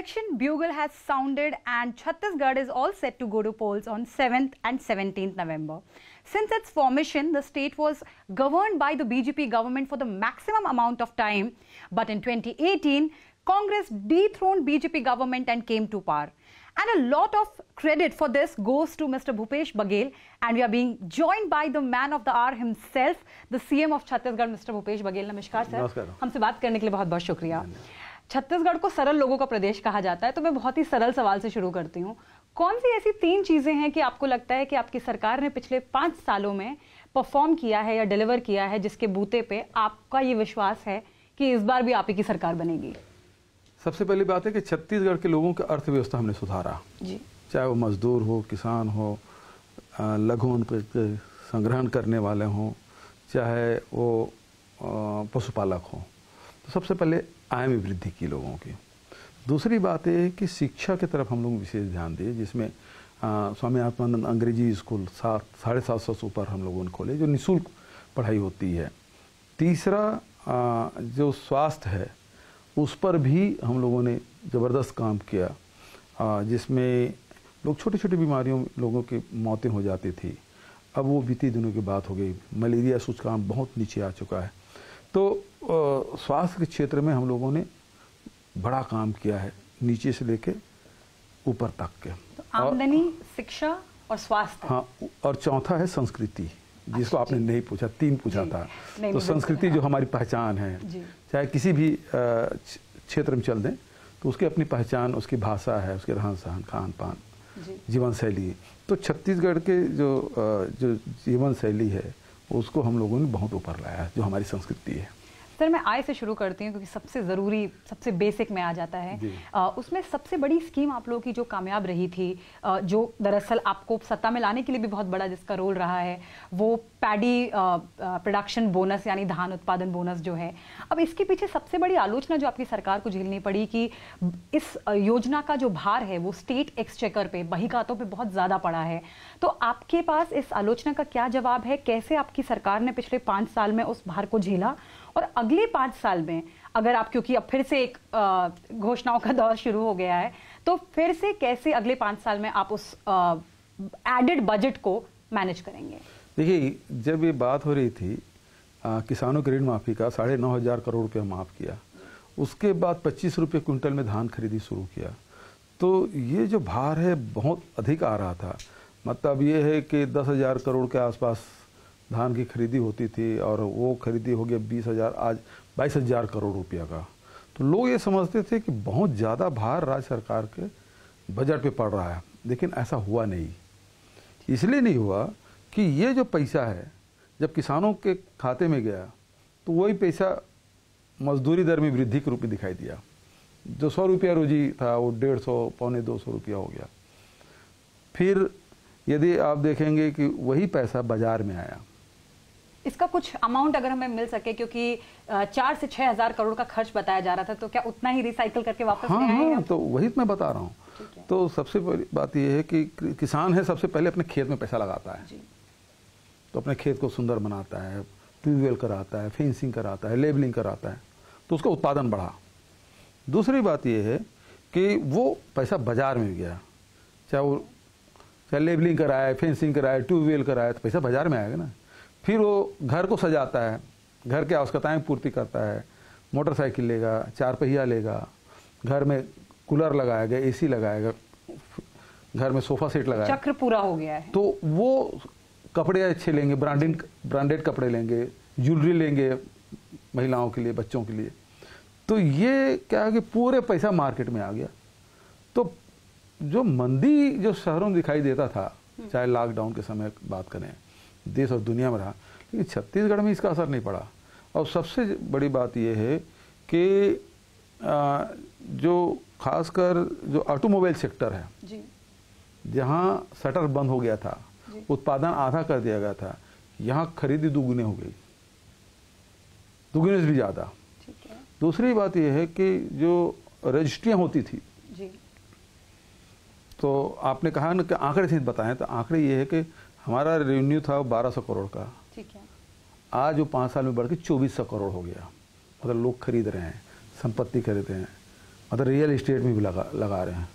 election bugle has sounded and Chhattisgarh is all set to go to polls on 7th and 17th November. Since its formation, the state was governed by the BJP government for the maximum amount of time. But in 2018, Congress dethroned BJP government and came to power. And a lot of credit for this goes to Mr. Bhupesh Baghel, and we are being joined by the man of the hour himself, the CM of Chhattisgarh, Mr. Bhupesh Baghel. नमस्कार sir, हमसे बात करने के लिए बहुत बहुत शुक्रिया। छत्तीसगढ़ को सरल लोगों का प्रदेश कहा जाता है, तो मैं बहुत ही सरल सवाल से शुरू करती हूँ। कौन सी ऐसी 3 चीजें हैं कि आपको लगता है कि आपकी सरकार ने पिछले 5 सालों में परफॉर्म किया है या डिलीवर किया है, जिसके बूते पे आपका ये विश्वास है कि इस बार भी आप ही की सरकार बनेगी? सबसे पहली बात है कि छत्तीसगढ़ के लोगों की अर्थव्यवस्था हमने सुधारा जी। चाहे वो मजदूर हो, किसान हो, लघु संग्रहण करने वाले हों, चाहे वो पशुपालक हों, तो सबसे पहले आय में वृद्धि की लोगों की। दूसरी बात है कि शिक्षा की तरफ हम लोग विशेष ध्यान दिए, जिसमें स्वामी आत्मानंद अंग्रेजी स्कूल 750 से ऊपर हम लोगों ने खोले, जो निःशुल्क पढ़ाई होती है। तीसरा जो स्वास्थ्य है उस पर भी हम लोगों ने ज़बरदस्त काम किया, जिसमें लोग छोटी छोटी बीमारियों लोगों की मौतें हो जाती थी, अब वो बीते दिनों की बात हो गई। मलेरिया सूचकांक बहुत नीचे आ चुका है। तो स्वास्थ्य के क्षेत्र में हम लोगों ने बड़ा काम किया है, नीचे से लेके ऊपर तक के। तो आमदनी, शिक्षा और स्वास्थ्य। हाँ, और चौथा है संस्कृति, जिसको आपने नहीं पूछा, 3 पूछा था। तो संस्कृति जो हमारी पहचान है, चाहे किसी भी क्षेत्र में चल दें तो उसकी अपनी पहचान, उसकी भाषा है, उसके रहन सहन, खान पान, जीवन शैली। तो छत्तीसगढ़ के जो जीवन शैली है उसको हम लोगों ने बहुत ऊपर लाया है, जो हमारी संस्कृति है। सर, मैं आय से शुरू करती हूँ क्योंकि सबसे ज़रूरी, सबसे बेसिक में आ जाता है। उसमें सबसे बड़ी स्कीम आप लोगों की जो कामयाब रही थी, जो दरअसल आपको सत्ता में लाने के लिए भी बहुत बड़ा जिसका रोल रहा है, वो पैडी प्रोडक्शन बोनस यानी धान उत्पादन बोनस जो है। अब इसके पीछे सबसे बड़ी आलोचना जो आपकी सरकार को झेलनी पड़ी कि इस योजना का जो भार है वो स्टेट एक्सचेकर पे, बही खातों पे बहुत ज़्यादा पड़ा है। तो आपके पास इस आलोचना का क्या जवाब है? कैसे आपकी सरकार ने पिछले 5 साल में उस भार को झेला, और अगले 5 साल में अगर आप, क्योंकि अब फिर से एक घोषणाओं का दौर शुरू हो गया है, तो फिर से कैसे अगले 5 साल में आप उस एडेड बजट को मैनेज करेंगे? देखिए, जब ये बात हो रही थी किसानों के ऋण माफी का, 9,500 करोड़ रुपया माफ़ किया, उसके बाद 25 रुपये क्विंटल में धान खरीदी शुरू किया, तो ये जो भार है बहुत अधिक आ रहा था। मतलब ये है कि 10,000 करोड़ के आसपास धान की खरीदी होती थी, और वो खरीदी हो गया 20,000, आज 22,000 करोड़ रुपया का। तो लोग ये समझते थे कि बहुत ज़्यादा भार राज्य सरकार के बजट पे पड़ रहा है, लेकिन ऐसा हुआ नहीं। इसलिए नहीं हुआ कि ये जो पैसा है जब किसानों के खाते में गया तो वही पैसा मजदूरी दर में वृद्धि के रूप में दिखाई दिया। जो 100 रुपया रोजी था वो 150, पौने 200 रुपया हो गया। फिर यदि आप देखेंगे कि वही पैसा बाजार में आया, इसका कुछ अमाउंट अगर हमें मिल सके, क्योंकि 4 से 6 हज़ार करोड़ का खर्च बताया जा रहा था, तो क्या उतना ही रिसाइकल करके वापस ले आए? हाँ, तो वही मैं बता रहा हूँ। तो सबसे बड़ी बात यह है कि किसान है, सबसे पहले अपने खेत में पैसा लगाता है, तो अपने खेत को सुंदर बनाता है, ट्यूबवेल कराता है, फेंसिंग कराता है, लेबलिंग कराता है, तो उसका उत्पादन बढ़ा। दूसरी बात यह है कि वो पैसा बाजार में गया, चाहे लेबलिंग कराए, फेंसिंग कराए, ट्यूबवेल कराए, तो पैसा बाजार में आएगा ना। फिर वो घर को सजाता है, घर के आवश्यकताएं पूर्ति करता है, मोटरसाइकिल लेगा, 4 पहिया लेगा, घर में कूलर लगाएगा, एसी लगाएगा, घर में सोफा सेट लगाएगा, चक्र पूरा हो गया है। तो वो कपड़े अच्छे लेंगे, ब्रांडेड कपड़े लेंगे, ज्वेलरी लेंगे महिलाओं के लिए, बच्चों के लिए। तो ये क्या है कि पूरे पैसा मार्केट में आ गया। तो जो मंदी जो शहरों में दिखाई देता था, चाहे लॉकडाउन के समय बात करें, देश और दुनिया में रहा, लेकिन छत्तीसगढ़ में इसका असर नहीं पड़ा। और सबसे बड़ी बात यह है कि जो खासकर जो ऑटोमोबाइल सेक्टर है, जहाँ शटर बंद हो गया था, उत्पादन आधा कर दिया गया था, यहाँ खरीदी दुगुनी हो गई, दुगुने से भी ज़्यादा। दूसरी बात यह है कि जो रजिस्ट्रियाँ होती थी, तो आपने कहा ना कि आंकड़े से बताएं, तो आंकड़े ये है कि हमारा रेवेन्यू था 1200 करोड़ का, ठीक है, आज वो 5 साल में बढ़ के 2400 करोड़ हो गया। मतलब लोग खरीद रहे हैं, संपत्ति खरीद रहे हैं, मतलब रियल इस्टेट में भी लगा रहे हैं।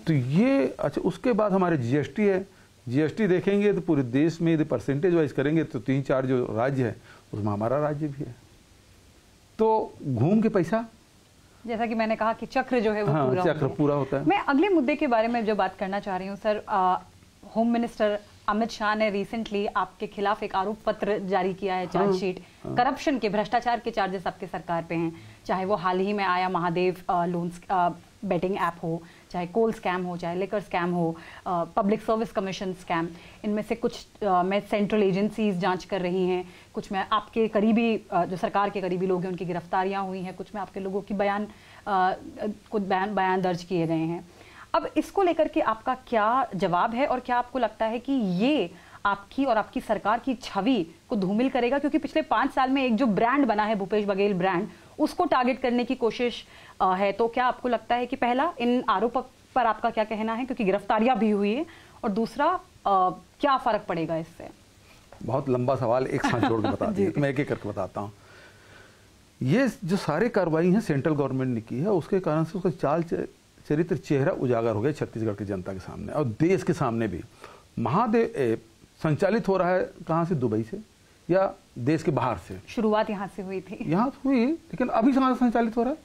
तो ये अच्छा, उसके बाद हमारे जीएसटी है। जीएसटी देखेंगे तो पूरे देश में यदि परसेंटेज वाइज करेंगे तो 3-4 जो राज्य है उसमें हमारा राज्य भी है। तो घूम के पैसा, जैसा कि मैंने कहा कि चक्र जो है वो हाँ, चक्र पूरा होता है। मैं अगले मुद्दे के बारे में जो बात करना चाह रही हूँ sir, home minister Amit Shah ने रिसेंटली आपके खिलाफ एक आरोप पत्र जारी किया है, चार्जशीट। करप्शन के, भ्रष्टाचार के चार्जेस आपके सरकार पे हैं, चाहे वो हाल ही में आया महादेव लोन्स बेटिंग ऐप हो, चाहे कोल स्कैम हो, चाहे लिकर स्कैम हो, पब्लिक सर्विस कमीशन स्कैम। इनमें से कुछ में सेंट्रल एजेंसीज जांच कर रही हैं, कुछ में आपके करीबी जो सरकार के करीबी लोग हैं उनकी गिरफ्तारियां हुई हैं, कुछ में आपके लोगों की बयान दर्ज किए गए हैं। अब इसको लेकर के आपका क्या जवाब है और क्या आपको लगता है कि ये आपकी और आपकी सरकार की छवि को धूमिल करेगा? क्योंकि पिछले 5 साल में एक जो ब्रांड बना है भूपेश बघेल ब्रांड, उसको टारगेट करने की कोशिश है। तो क्या आपको लगता है कि पहला, इन आरोपों पर आपका क्या कहना है, क्योंकि गिरफ्तारियां भी हुई है, और दूसरा क्या फर्क पड़ेगा इससे? बहुत लंबा सवाल, एक साथ जोड़ के बता दिए तो मैं एक एक करके बताता हूँ। ये जो सारी कार्रवाई है सेंट्रल गवर्नमेंट ने की है, उसके कारण से उसका चाल चरित्र चेहरा उजागर हो गया छत्तीसगढ़ की जनता के सामने और देश के सामने भी। महादेव ऐप संचालित हो रहा है कहाँ से? दुबई से या देश के बाहर से? शुरुआत यहाँ से हुई थी, यहाँ हुई, लेकिन अभी कहाँ संचालित हो रहा है?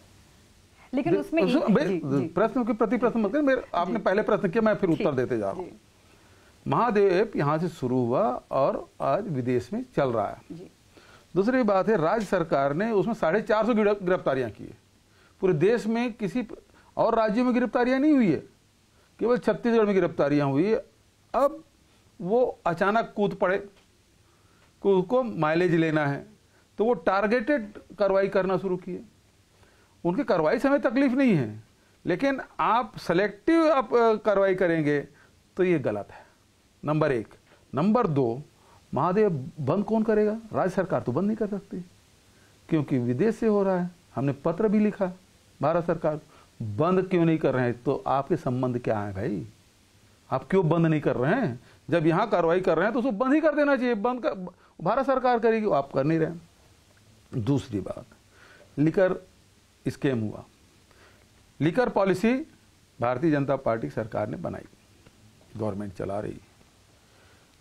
लेकिन उसमें प्रश्न के प्रति प्रश्न मत करें, आपने पहले प्रश्न किया, मैं फिर उत्तर देते जा रहा हूँ। महादेव ऐप यहाँ से शुरू हुआ और आज विदेश में चल रहा है। दूसरी बात है, राज्य सरकार ने उसमें 450 गिरफ्तारियां की है। पूरे देश में किसी और राज्यों में गिरफ्तारियां नहीं हुई है, केवल छत्तीसगढ़ में गिरफ्तारियां हुई है। अब वो अचानक कूद पड़े कि उसको माइलेज लेना है, तो वो टारगेटेड कार्रवाई करना शुरू किए। उनकी कार्रवाई से हमें तकलीफ नहीं है, लेकिन आप सेलेक्टिव आप कार्रवाई करेंगे तो ये गलत है, नंबर 1। नंबर 2, महादेव बंद कौन करेगा? राज्य सरकार तो बंद नहीं कर सकती, क्योंकि विदेश से हो रहा है। हमने पत्र भी लिखा भारत सरकार, बंद क्यों नहीं कर रहे हैं? तो आपके संबंध क्या है भाई? आप क्यों बंद नहीं कर रहे हैं? जब यहाँ कार्रवाई कर रहे हैं तो उसको बंद ही कर देना चाहिए। बंद कर भारत सरकार करेगी, आप कर नहीं रहे। दूसरी बात, लिकर स्कैम हुआ। Liquor policy Bharatiya Janata party सरकार ने बनाई, गवर्नमेंट चला रही।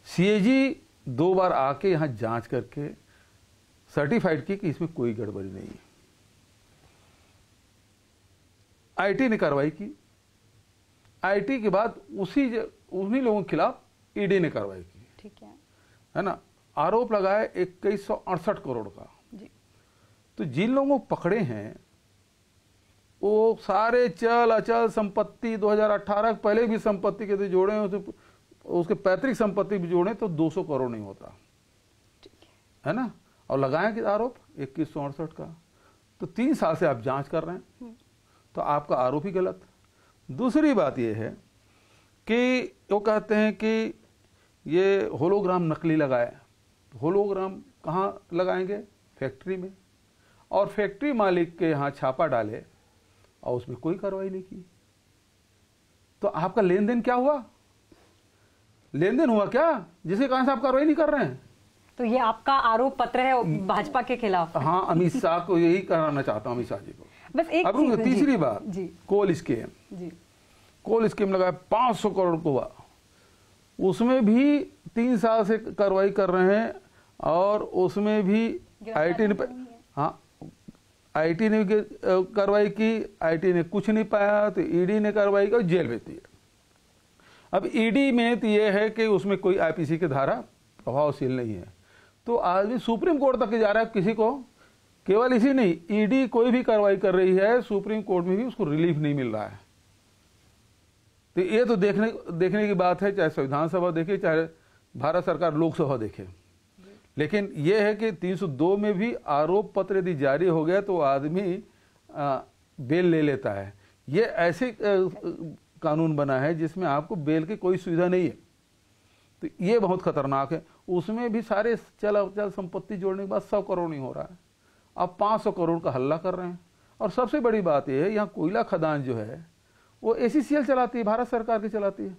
सीएजी 2 बार आके यहाँ जांच करके सर्टिफाइड की कि इसमें कोई गड़बड़ी नहीं है। आईटी ने कार्रवाई की। आईटी के बाद उन्हीं लोगों के खिलाफ ईडी ने कार्रवाई की, ठीक है ना? आरोप लगाया 2168 करोड़ का जी। तो जिन लोगों को पकड़े हैं वो सारे चल अचल संपत्ति 2018 पहले भी संपत्ति के तो जोड़े हैं, तो उसके पैतृक संपत्ति भी जोड़े तो 200 करोड़ नहीं होता, है ना? और लगाए कि आरोप 2168 का, तो 3 साल से आप जांच कर रहे हैं, तो आपका आरोप ही गलत। दूसरी बात यह है कि वो कहते हैं कि ये होलोग्राम नकली लगाए। होलोग्राम कहाँ लगाएंगे? फैक्ट्री में, और फैक्ट्री मालिक के यहाँ छापा डाले और उसमें कोई कार्रवाई नहीं की। तो आपका लेन देन क्या हुआ? लेन देन हुआ क्या जिसके कारण से आप कार्रवाई नहीं कर रहे हैं? तो ये आपका आरोप पत्र है भाजपा के खिलाफ। हाँ, अमित शाह को यही कराना चाहता हूँ, अमित शाह जी को। बस एक तीसरी बात, कोल स्कीम। कोल स्कीम लगाया 500 करोड़ को हुआ, उसमें भी 3 साल से कार्रवाई कर रहे हैं, और उसमें भी आईटी ने, हाँ आईटी ने कार्रवाई की। आईटी ने कुछ नहीं पाया तो ईडी ने कार्रवाई की, जेल भेज दिया। अब ईडी में तो ये है कि उसमें कोई आईपीसी की धारा प्रभावशील नहीं है, तो आज भी सुप्रीम कोर्ट तक जा रहा है किसी को। केवल इसी नहीं, ईडी कोई भी कार्रवाई कर रही है, सुप्रीम कोर्ट में भी उसको रिलीफ नहीं मिल रहा है। तो ये तो देखने की बात है, चाहे संविधान सभा देखे, चाहे भारत सरकार लोकसभा देखे। लेकिन यह है कि 302 में भी आरोप पत्र यदि जारी हो गया तो आदमी बेल ले लेता है। ये ऐसे कानून बना है जिसमें आपको बेल की कोई सुविधा नहीं है, तो ये बहुत खतरनाक है। उसमें भी सारे चल संपत्ति जोड़ने के बाद 100 करोड़ नहीं हो रहा है, आप 500 करोड़ का हल्ला कर रहे हैं। और सबसे बड़ी बात यह है, यहाँ कोयला खदान जो है वो एसीसीएल चलाती है, भारत सरकार की चलाती है।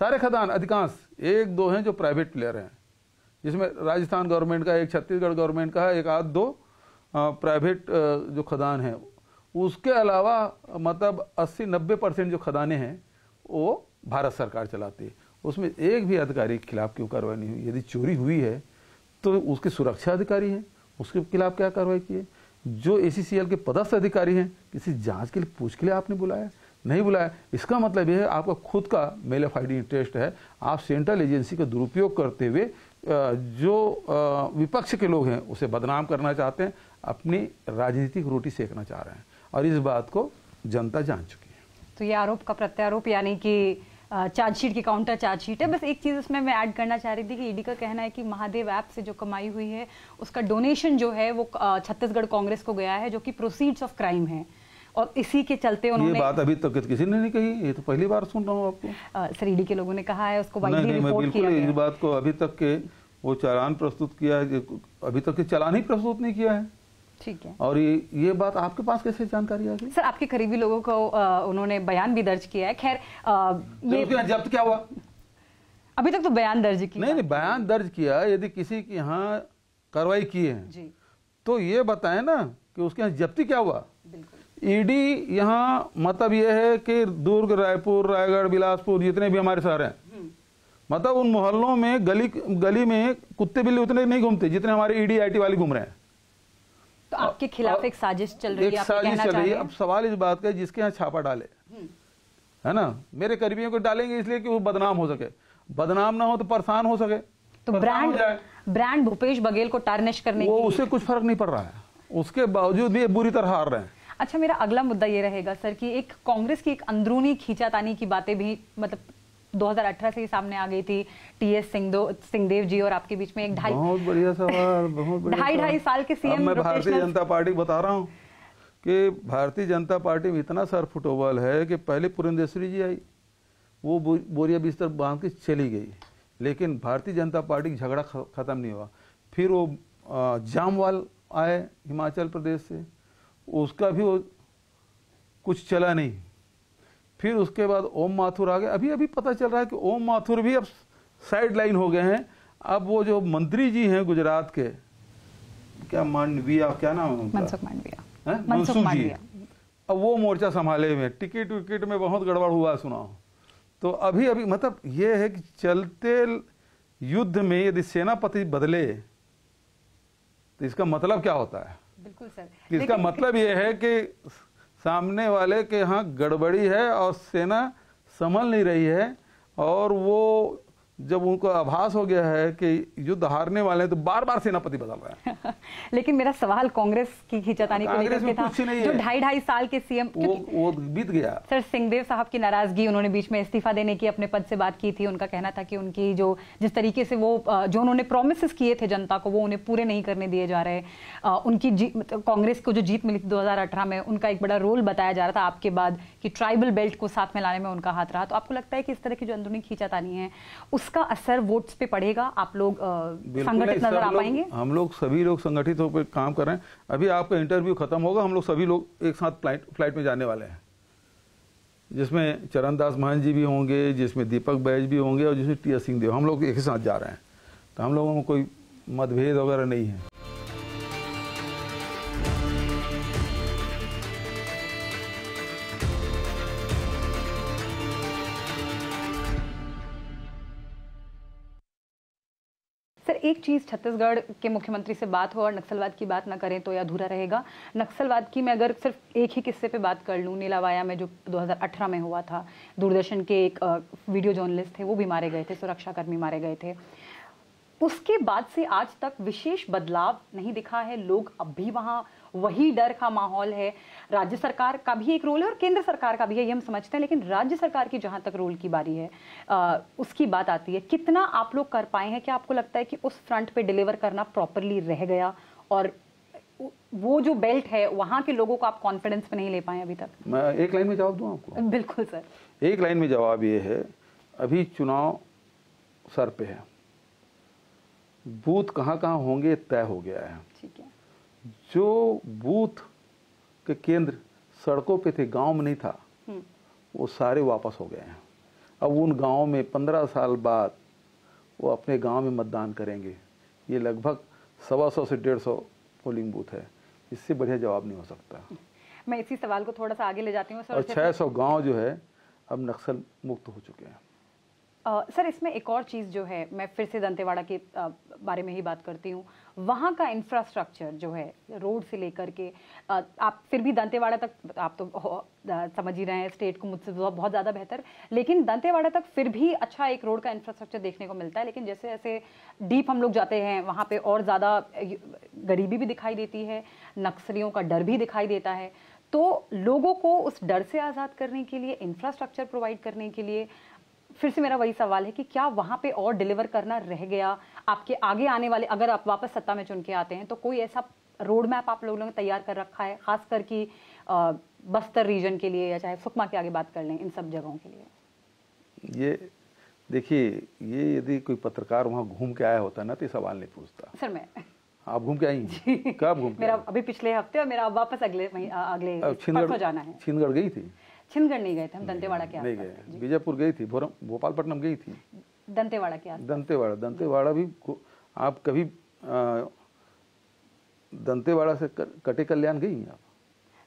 सारे खदान अधिकांश, 1-2 हैं जो प्राइवेट प्लेयर हैं, जिसमें राजस्थान गवर्नमेंट का, एक छत्तीसगढ़ गवर्नमेंट का है, एक आध 2 प्राइवेट जो खदान है उसके अलावा मतलब 80-90% जो खदानें हैं वो भारत सरकार चलाती है। उसमें एक भी अधिकारी के खिलाफ क्यों कार्रवाई नहीं हुई? यदि चोरी हुई है तो उसके सुरक्षा अधिकारी हैं, उसके खिलाफ क्या कार्रवाई की है? जो ACCL के पदस्थ अधिकारी हैं, किसी जांच के लिए पूछ के लिए आपने बुलाया? नहीं बुलाया। इसका मतलब यह है आपका खुद का मेलाफाइड इंटरेस्ट है। आप सेंट्रल एजेंसी का दुरुपयोग करते हुए जो विपक्ष के लोग हैं उसे बदनाम करना चाहते हैं, अपनी राजनीतिक रोटी सेकना चाह रहे हैं, और इस बात को जनता जान चुकी है। तो ये आरोप का प्रत्यारोप यानी कि चार्जशीट की काउंटर चार्जशीट है। बस एक चीज़ उसमें मैं ऐड करना चाह रही थी कि ईडी का कहना है कि महादेव ऐप से जो कमाई हुई है उसका डोनेशन जो है वो छत्तीसगढ़ कांग्रेस को गया है, जो कि प्रोसीड्स ऑफ क्राइम है, और इसी के चलते उन्होंने। ये बात अभी तक किसी ने नहीं कही, ये तो पहली बार सुन रहा हूँ आपको। सर ईडी के लोगों ने कहा है, उसको वाइडली रिपोर्ट रिपोर्ट किया गया। इस बात को अभी तक के वो चालान प्रस्तुत किया है, अभी तक के चालान ही प्रस्तुत नहीं किया है। ठीक है। और ये बात आपके पास कैसे जानकारी आ गई? सर आपके करीबी लोगों को उन्होंने बयान भी दर्ज किया है। खैर ये जब्त क्या हुआ? अभी तक तो बयान दर्ज किया नहीं, बयान दर्ज किया। यदि किसी के यहाँ कार्रवाई की है जी, तो ये बताए ना कि उसके यहाँ जब्ती क्या हुआ। बिल्कुल। ईडी यहाँ मतलब ये है कि दुर्ग, रायपुर, रायगढ़, बिलासपुर जितने भी हमारे शहर हैं, मतलब उन मोहल्लों में गली में कुत्ते बिल्ली उतने नहीं घूमते जितने हमारे ईडी IT वाले घूम रहे हैं। तो आपके खिलाफ एक साजिश चल रही है, एक साजिश चल रही है। अब सवाल इस बात का है जिसके यहाँ छापा डाले, है ना, मेरे करीबियों को डालेंगे इसलिए कि वो बदनाम हो सके, बदनाम ना हो तो परेशान हो सके। तो ब्रांड भूपेश बघेल को टार्निश करने वो उससे कुछ फर्क नहीं पड़ रहा है, उसके बावजूद भी बुरी तरह हार रहे हैं। अच्छा, मेरा अगला मुद्दा ये रहेगा सर कि एक कांग्रेस की एक अंदरूनी खींचातानी की बातें भी मतलब 2018 से ही सामने आ गई थी। TS सिंहदेव जी और आपके बीच में एक बहुत बढ़िया सवाल, बहुत बढ़िया ढाई साल के सीएम। मैं भारतीय जनता पार्टी बता रहा हूँ कि भारतीय जनता पार्टी में इतना सर फुटोबल है कि पहले पुरंदेश्वरी जी आई, वो बोरिया बिस्तर बांध के चली गई, लेकिन भारतीय जनता पार्टी का झगड़ा खत्म नहीं हुआ। फिर वो जामवाल आए हिमाचल प्रदेश से, उसका भी वो कुछ चला नहीं। फिर उसके बाद ओम माथुर आ गए। अभी पता चल रहा है कि ओम माथुर भी अब साइड लाइन हो गए हैं। अब वो जो मंत्री जी हैं गुजरात के, क्या मांडविया, क्या नाम है उनका? मनसुख जी, अब वो मोर्चा संभाले हुए। टिकट विकेट में बहुत गड़बड़ हुआ सुना। तो अभी मतलब ये है कि चलते युद्ध में यदि सेनापति बदले तो इसका मतलब क्या होता है? बिल्कुल सर, इसका मतलब ये है कि सामने वाले के यहाँ गड़बड़ी है और सेना संभल नहीं रही है, और वो जब उनको आभास हो गया है कि युद्ध हारने वाले हैं तो बार बार सेनापति बदल रहे हैं। लेकिन मेरा सवाल कांग्रेस की खींचातानी को लेकर के था, जो 2.5 साल के सीएम वो बीत गया। सर सिंहदेव साहब की नाराजगी, उन्होंने बीच में इस्तीफा देने की अपने पद से बात की थी। उनका कहना था कि उनकी जो जिस तरीके से वो जो उन्होंने प्रोमिस किए थे जनता को, वो उन्हें पूरे नहीं करने दिए जा रहे। उनकी कांग्रेस को जो जीत मिली थी 2018 में, उनका एक बड़ा रोल बताया जा रहा था आपके बाद कि ट्राइबल बेल्ट को साथ में लाने में उनका हाथ रहा। तो आपको लगता है कि इस तरह की जो अंदरूनी खींचातानी है उसका असर वोट्स पे पड़ेगा? आप लोग संगठित नजर आ पाएंगे? हम लोग सभी लोग संगठित होकर काम कर रहे हैं। अभी आपका इंटरव्यू खत्म होगा, हम लोग सभी लोग एक साथ फ्लाइट में जाने वाले हैं, जिसमें चरणदास महंत जी भी होंगे, जिसमें दीपक बैज भी होंगे और जिसमें TS सिंहदेव। हम लोग एक ही साथ जा रहे हैं, तो हम लोगों में कोई मतभेद वगैरह नहीं है। सर एक चीज़, छत्तीसगढ़ के मुख्यमंत्री से बात हो और नक्सलवाद की बात ना करें तो यह अधूरा रहेगा। नक्सलवाद की मैं अगर सिर्फ एक ही किस्से पे बात कर लूँ, नीलावाया में जो 2018 में हुआ था, दूरदर्शन के एक वीडियो जर्नलिस्ट थे, वो भी मारे गए थे, सुरक्षाकर्मी मारे गए थे। उसके बाद से आज तक विशेष बदलाव नहीं दिखा है। लोग अब भी वहाँ वही डर का माहौल है। राज्य सरकार का भी एक रोल है और केंद्र सरकार का भी है, ये हम समझते हैं, लेकिन राज्य सरकार की जहाँ तक रोल की बारी है उसकी बात आती है। कितना आप लोग कर पाए हैं? क्या आपको लगता है कि उस फ्रंट पे डिलीवर करना प्रॉपरली रह गया, और वो जो बेल्ट है वहाँ के लोगों को आप कॉन्फिडेंस पे नहीं ले पाए अभी तक? मैं एक लाइन में जवाब दूँ आपको? बिल्कुल सर, एक लाइन में जवाब ये है, अभी चुनाव सर पे है, बूथ कहाँ कहाँ होंगे तय हो गया है। ठीक है। जो बूथ के केंद्र सड़कों पे थे, गांव में नहीं था, वो सारे वापस हो गए हैं। अब उन गांवों में 15 साल बाद वो अपने गांव में मतदान करेंगे। ये लगभग 125 से 150 पोलिंग बूथ है, इससे बढ़िया जवाब नहीं हो सकता। मैं इसी सवाल को थोड़ा सा आगे ले जाती हूँ सर। और 600 गांव जो है अब नक्सल मुक्त हो चुके हैं। सर इसमें एक और चीज़ जो है, मैं फिर से दंतेवाड़ा के बारे में ही बात करती हूँ। वहाँ का इंफ्रास्ट्रक्चर जो है, रोड से लेकर के आप फिर भी दंतेवाड़ा तक, आप तो समझ ही रहे हैं स्टेट को मुझसे बहुत ज़्यादा बेहतर, लेकिन दंतेवाड़ा तक फिर भी अच्छा एक रोड का इंफ्रास्ट्रक्चर देखने को मिलता है। लेकिन जैसे जैसे डीप हम लोग जाते हैं वहाँ पे और ज़्यादा गरीबी भी दिखाई देती है, नक्सलियों का डर भी दिखाई देता है। तो लोगों को उस डर से आज़ाद करने के लिए, इंफ्रास्ट्रक्चर प्रोवाइड करने के लिए, फिर से मेरा वही सवाल है कि क्या वहाँ पे और डिलीवर करना रह गया? आपके आगे आने वाले, अगर आप वापस सत्ता में चुन के आते हैं, तो कोई ऐसा रोड मैप आप लोगों ने तैयार कर रखा है, खासकर कि बस्तर रीजन के लिए, या चाहे सुकमा के आगे बात कर लें, इन सब जगहों के लिए? ये देखिए, ये यदि कोई पत्रकार वहाँ घूम के आया होता ना तो सवाल नहीं पूछता। सर मैं आप घूम के आई? कब घूम के? मेरा अभी पिछले हफ्ते, और मेरा वापस अगले परसों जाना है। छिंदगढ़ गई थी? छिंदगढ़ नहीं गए थे हम, दंतेवाड़ा के आसपास नहीं गए। बीजापुर गई थी, भोपालपट्टनम गई थी। दंतेवाड़ा के आसपास? दंतेवाड़ा भी आप कभी दंतेवाड़ा से कटे कल्याण गई हैं आप?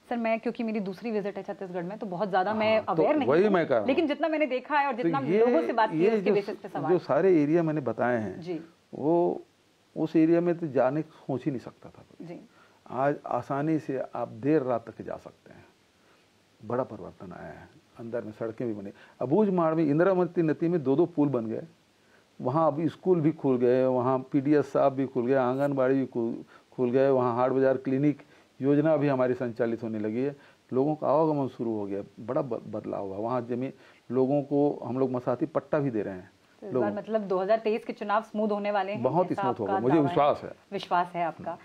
सर मैं, क्योंकि मेरी दूसरी विजिट है छत्तीसगढ़ में, तो बहुत ज्यादा मैं अवेयर नहीं वही मैं कह रहा हूं। लेकिन जितना मैंने देखा है और जितना लोगों से बात की है उसके बेसिस पे सवाल। जो सारे एरिया मैंने बताए हैं जी, वो उस एरिया में तो जाने की सोच ही नहीं सकता था जी। आज आसानी से आप देर रात तक जा सकते हैं। बड़ा परिवर्तन आया है, अंदर में सड़कें भी बनी। अबूझ माड़ में इंदिरावती नदी में 2-2 पुल बन गए, वहाँ अब स्कूल भी खुल गए, वहाँ पीडीएस साहब भी खुल गए, आंगनबाड़ी भी खुल गए, वहाँ हाट बाजार क्लिनिक योजना भी हमारी संचालित होने लगी है। लोगों का आवागमन शुरू हो गया, बड़ा बदलाव हुआ। वहाँ जमीन लोगों को हम लोग मसाती पट्टा भी दे रहे हैं। तो इस बार मतलब 2023 के चुनाव स्मूथ होने वाले हैं? बहुत ही स्मूथ होगा, मुझे विश्वास है। विश्वास है आपका।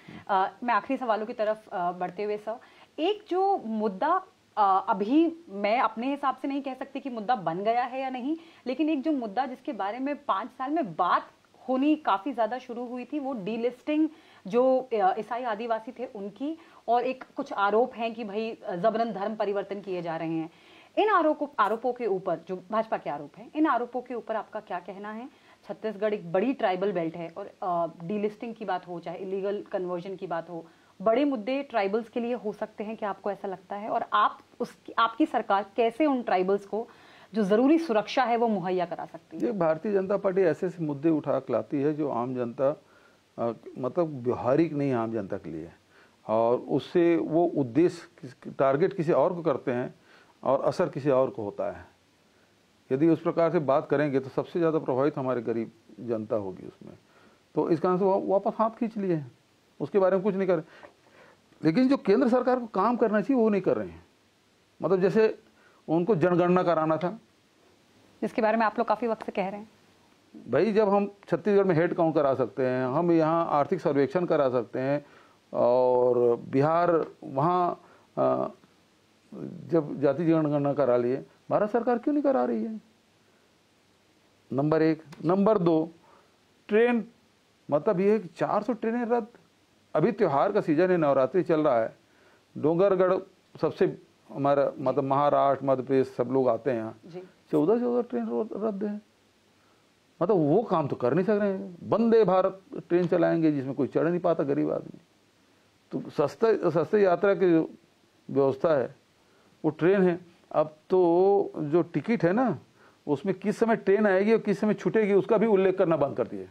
मैं आखिरी सवालों की तरफ बढ़ते हुए सर, एक जो मुद्दा अभी मैं अपने हिसाब से नहीं कह सकती कि मुद्दा बन गया है या नहीं, लेकिन एक जो मुद्दा जिसके बारे में 5 साल में बात होनी काफी ज्यादा शुरू हुई थी, वो डीलिस्टिंग जो ईसाई आदिवासी थे उनकी, और एक कुछ आरोप हैं कि भाई जबरन धर्म परिवर्तन किए जा रहे हैं। इन आरोपों के ऊपर, जो भाजपा के आरोप हैं, इन आरोपों के ऊपर आपका क्या कहना है? छत्तीसगढ़ एक बड़ी ट्राइबल बेल्ट है, और डीलिस्टिंग की बात हो चाहे इलीगल कन्वर्जन की बात हो, बड़े मुद्दे ट्राइबल्स के लिए हो सकते हैं, क्या आपको ऐसा लगता है? और आपकी सरकार कैसे उन ट्राइबल्स को जो जरूरी सुरक्षा है वो मुहैया करा सकती है? भारतीय जनता पार्टी ऐसे ऐसे मुद्दे उठा के लाती है जो आम जनता मतलब व्यवहारिक नहीं, आम जनता के लिए, और उससे वो उद्देश्य टारगेट किसी और को करते हैं और असर किसी और को होता है। यदि उस प्रकार से बात करेंगे तो सबसे ज़्यादा प्रभावित हमारे गरीब जनता होगी उसमें। तो इस कारण से वापस हाथ खींच लिए हैं, उसके बारे में कुछ नहीं कर रहे। लेकिन जो केंद्र सरकार को काम करना चाहिए वो नहीं कर रहे हैं। मतलब जैसे उनको जनगणना कराना था, जिसके बारे में आप लोग काफ़ी वक्त से कह रहे हैं। भाई जब हम छत्तीसगढ़ में हेड काउंट करा सकते हैं, हम यहाँ आर्थिक सर्वेक्षण करा सकते हैं, और बिहार वहाँ जब जाति जनगणना करा लिए, भारत सरकार क्यों नहीं करा रही है? नंबर 1। नंबर 2, ट्रेन, मतलब ये 400 ट्रेनें रद्द। अभी त्योहार का सीजन है, नवरात्रि चल रहा है, डोंगरगढ़ सबसे हमारा मतलब महाराष्ट्र मध्य प्रदेश सब लोग आते हैं यहाँ, 14 ट्रेन रद्द है। मतलब वो काम तो कर नहीं सक रहे हैं। वंदे भारत ट्रेन चलाएंगे जिसमें कोई चढ़ नहीं पाता गरीब आदमी। तो सस्ते यात्रा की जो व्यवस्था है वो ट्रेन है। अब तो जो टिकट है ना, उसमें किस समय ट्रेन आएगी और किस समय छूटेगी उसका भी उल्लेख करना बंद कर दिए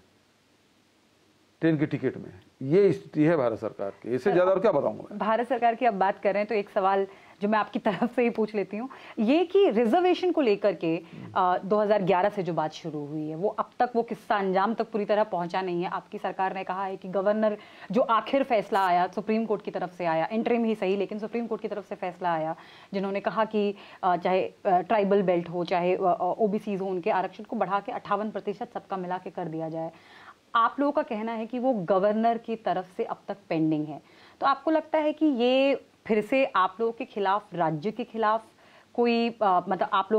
ट्रेन की टिकट में। ये स्थिति है भारत सरकार की, इससे ज्यादा और क्या बताऊंगा। भारत सरकार की अब बात कर रहे हैं तो एक सवाल जो मैं आपकी तरफ से ही पूछ लेती हूँ, ये कि रिजर्वेशन को लेकर के 2011 से जो बात शुरू हुई है, वो अब तक वो किस्सा अंजाम तक पूरी तरह पहुंचा नहीं है। आपकी सरकार ने कहा है कि गवर्नर जो आखिर फैसला आया सुप्रीम कोर्ट की तरफ से आया, इंटरिम ही सही लेकिन सुप्रीम कोर्ट की तरफ से फैसला आया, जिन्होंने कहा कि चाहे ट्राइबल बेल्ट हो चाहे ओबीसीज हो, उनके आरक्षण को बढ़ा के 58% सबका मिला के कर दिया जाए। आप लोगों का कहना है कि वो गवर्नर की तरफ से अब तक पेंडिंग है। तो आपको लगता है कि ये फिर से आप लोगों के खिलाफ, राज्य के खिलाफ कोई मतलब आप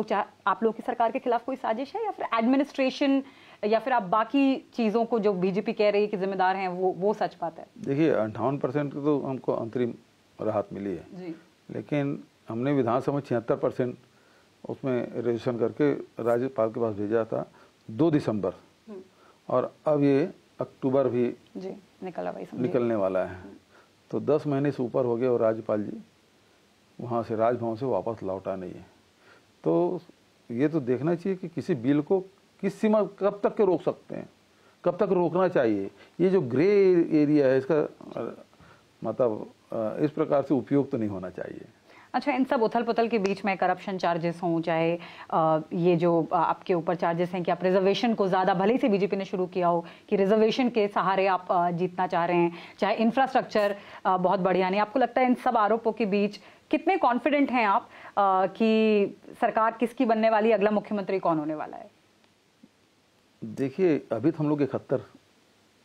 लोग की सरकार के खिलाफ कोई साजिश है, या फिर एडमिनिस्ट्रेशन, या फिर आप बाकी चीज़ों को जो बीजेपी कह रही है कि जिम्मेदार हैं वो सच बात है? देखिए 58% तो हमको अंतरिम राहत मिली है जी। लेकिन हमने विधानसभा 76% उसमें रजिस्ट्रेशन करके राज्यपाल के पास भेजा था 2 दिसंबर, और अब ये अक्टूबर भी जी निकलने वाला है। तो 10 महीने से ऊपर हो गए और राज्यपाल जी वहाँ से राजभवन से वापस लौटा नहीं है। तो ये तो देखना चाहिए कि किसी बिल को किस सीमा कब तक के रोक सकते हैं, कब तक रोकना चाहिए। ये जो ग्रे एरिया है इसका मतलब इस प्रकार से उपयोग तो नहीं होना चाहिए। अच्छा, इन सब उथल पुथल के बीच में करप्शन चार्जेस हों, चाहे ये जो आपके ऊपर चार्जेस हैं कि आप रिजर्वेशन को ज़्यादा, भले से बीजेपी ने शुरू किया हो कि रिजर्वेशन के सहारे आप जीतना चाह रहे हैं, चाहे इंफ्रास्ट्रक्चर बहुत बढ़िया नहीं, आपको लगता है इन सब आरोपों के बीच कितने कॉन्फिडेंट हैं आप कि सरकार किसकी बनने वाली, अगला मुख्यमंत्री कौन होने वाला है? देखिए, अभी तो हम लोग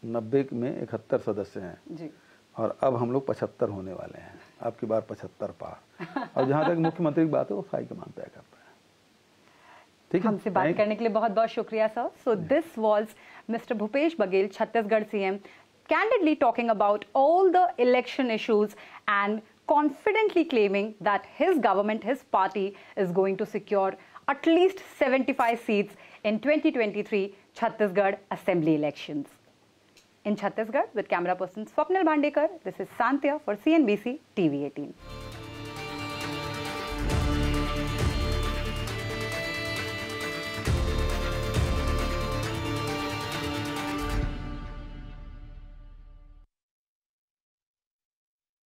90 में 71 सदस्य हैं जी, और अब हम लोग 75 होने वाले हैं, अब की बार 75 पार। और जहाँ तक मुख्यमंत्री की बात है वो हाईकमान तय करता है। ठीक है, हमसे बात करने के लिए बहुत बहुत शुक्रिया sir. So this was mister Bhupesh Baghel, Chhattisgarh CM, candidly talking about all the election issues and confidently claiming that his government, his party is going to secure at least 75 seats in 2023 Chhattisgarh Assembly elections. In Chhattisgarh, with camera person Swapnil Bhandekar, this is Santya for CNBC TV 18.